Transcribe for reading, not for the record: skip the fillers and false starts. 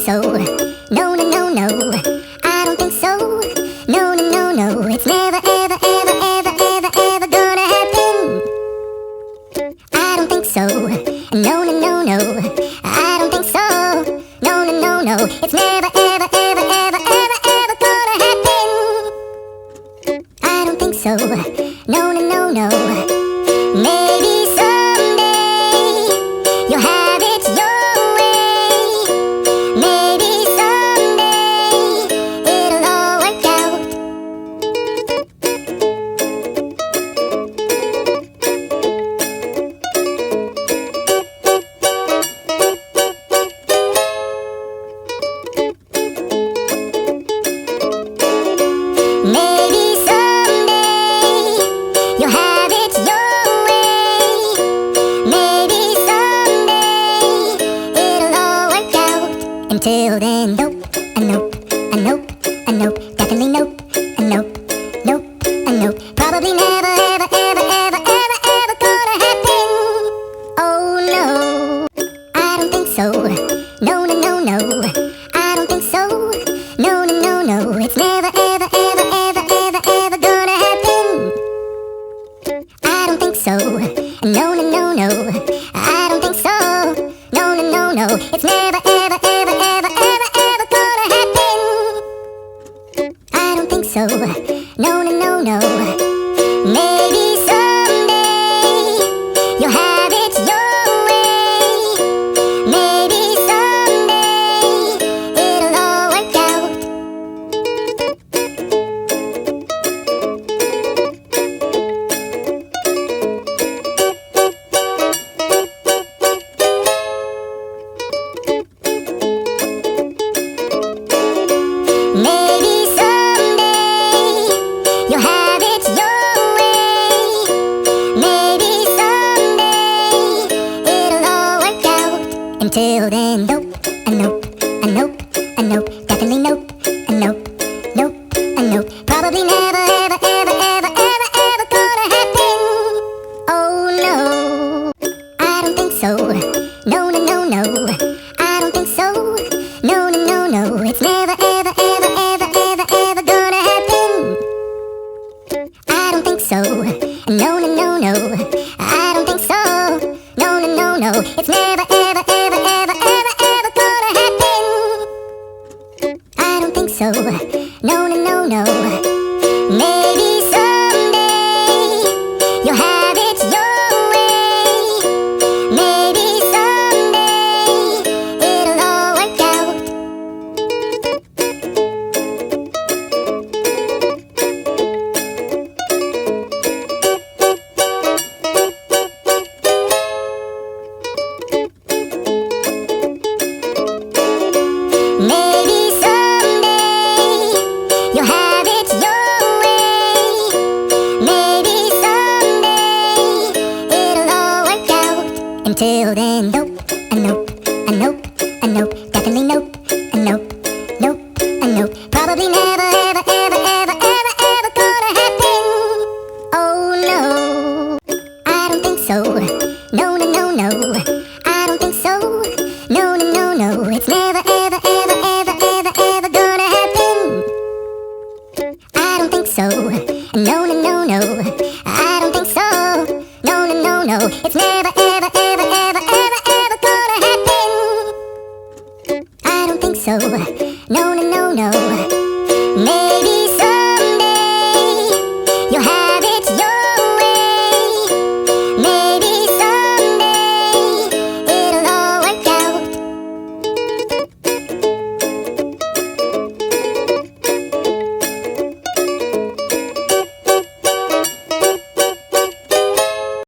so. No, no, no, no. I don't think so. No, no, no, no. It's never, ever, ever, ever, ever, ever gonna happen. I don't think so. No, no, no, no. I don't think so. No, no, no, no. It's never, ever, ever, ever, ever, ever gonna happen. I don't think so. No, no, no, no. Maybe someday you'll have it your way. Maybe someday it'll all work out. Maybe someday you'll have it your way. Maybe someday it'll all work out. Until then, nope, a nope, a nope, a nope, definitely nope, a nope, nope, a nope. Probably never, ever, ever, ever, ever, ever gonna happen. Oh no, I don't think so. No, no, no, no. I don't think so. No, no, no, no. It's never, ever, ever, ever, ever, ever gonna happen. I don't think so. No, no, no, no. I don't think so. No, no, no, no. It's never, ever, ever, ever, ever, ever gonna happen. I don't think so. No, no, no, no. Maybe someday you'll have it your way. Maybe someday it'll all work out. Maybe someday you'll have it your way. Maybe someday it'll all work out. Until then, nope, a nope, a nope, a nope, definitely nope, a nope, nope, a nope. Probably never, ever, ever, ever, ever, ever gonna happen. Oh no, I don't think so. No, no, no, no. I don't think so. No, no, no, no. It's never, ever, ever, ever, ever, ever gonna happen. I don't think so. No, no, no, no. I don't think so. No, no, no, no. It's never, ever, ever, ever, ever, ever gonna happen. I don't think so. No, no, no, no. I don't think so. No, no, no, no. It's never, ever, ever, ever, ever gonna happen. I don't think so. No, no, no, no. I don't think so. No, no, no, no. It's never, ever, ever, ever, ever gonna happen. I don't think so. No, no, no, no. I don't think so. No, no, no, no. It's never, ever, ever, ever, ever, ever gonna happen. I don't think so. Maybe someday you'll have it your way. Maybe someday it'll all work out. Maybe someday you'll have it your way. Maybe someday it'll all work out. Until then, nope, a nope, a nope, a nope, definitely nope, a nope, nope, a nope. Probably never, ever, ever, ever, ever, ever gonna happen. Oh no, I don't think so. No, no, no, no. I don't think so. No, no, no, no. It's never, ever, ever, ever, ever, ever gonna happen. I don't think so. No, no, no, no. I don't think so. No, no, no, no. It's never, ever, ever, ever, ever, ever gonna happen. I don't think so. No, no, no, no.